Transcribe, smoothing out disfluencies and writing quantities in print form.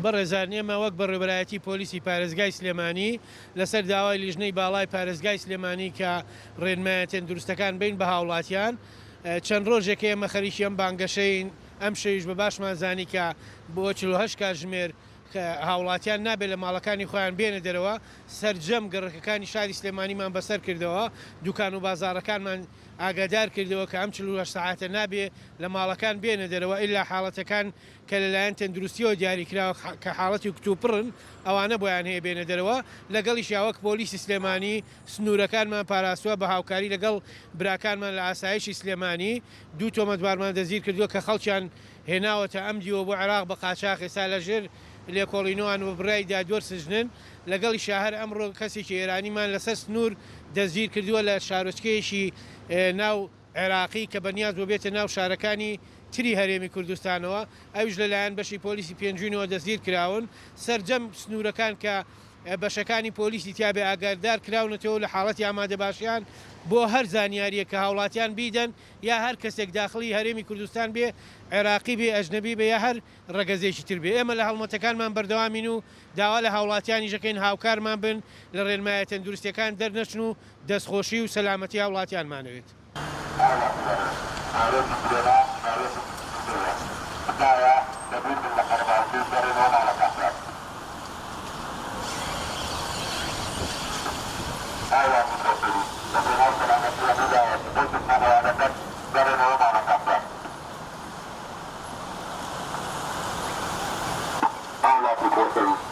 بەڕێزان ئێمە وەک بە ڕێبەرایەتی پۆلیسی پارێزگای سلێمانی لەسەر داوای لیژنەی باڵای پارێزگای سلێمانی کە ڕێنمایە تەندروستەکان بین بە هاوڵاتیان چەند ڕۆژێک ئێمە خەریکی ئەم بانگەشەین ئەم شەویش بە باشمان زانی کە بۆ 48 کاتژمێر هاوڵاتیان نابێت لە ماڵەکانی خۆیان بێنە دەرەوە سەرجەم گەڕەکەەکانی شاری سلێمانیمان بەسەر کردەوە دوکان و بازارەکانمان ئاگادار کردەوە کە ئەم 48 ساعاتە نابێ لە ماڵەکان بێنە دەرەوە ئللا حاڵەتەکان کە لەلایەن تەندروستیەوە دیاریکراوە کە حاڵەتی کتوپڕن ئەوانە بۆیان هەیە بێنە دەرەوە لەگەڵیش یاوەک پۆلیسی سلێمانی سنوورەکانمان پاراستووە بە هاوکاری لەگەڵ براکانمان لە ئاسایشی سلێمانی دوو تۆمەتبارمان دەزیر کردووە کە خەڵکیان هێناوەتە ئەم دیوە بۆ عێراق بە قاچاق ئێستا لەژێر لێکۆڵینەوەیان و بڕای دادوەر سژنن لەگەڵی شاهر ئەمڕۆ کەسێکی ئێرانیمان لەسەر سنوور دەزیر کردووە لە شارۆچکەیەکی ناو عێراقی کە بەنیاز بۆ بێتە ناو شارەکانی تری هەرێمی کوردستانەوە ئەویش لەلایەن بەشی پۆلیسی پێنجوینەوە دەزیر کراون سەرجەم سنوورەکان کە بەشەکانی پۆلیسی تیاابێ ئاگاردار کراونەتەوە لە حاڵەتی ئامادە باشیان بۆ هەر زانیاریە کە هاوڵاتیان بیدەن یا هەر کەسێک داخلی هەرێمی کوردستان بێ عێراقی بێ ئەژنەبی بێ یا هەر ڕەگەزێکی تر بێ ئێمە لە هەڵمەتەکانمان بەردەوامین و داوا لە هاوڵاتیانی ژەکەین هاوکارمان بن لە ڕێنمایە تەندروستیەکان دەرنەچن و دەستخۆشی و سەلامەتی هاوڵاتیانمانەوێت. Allah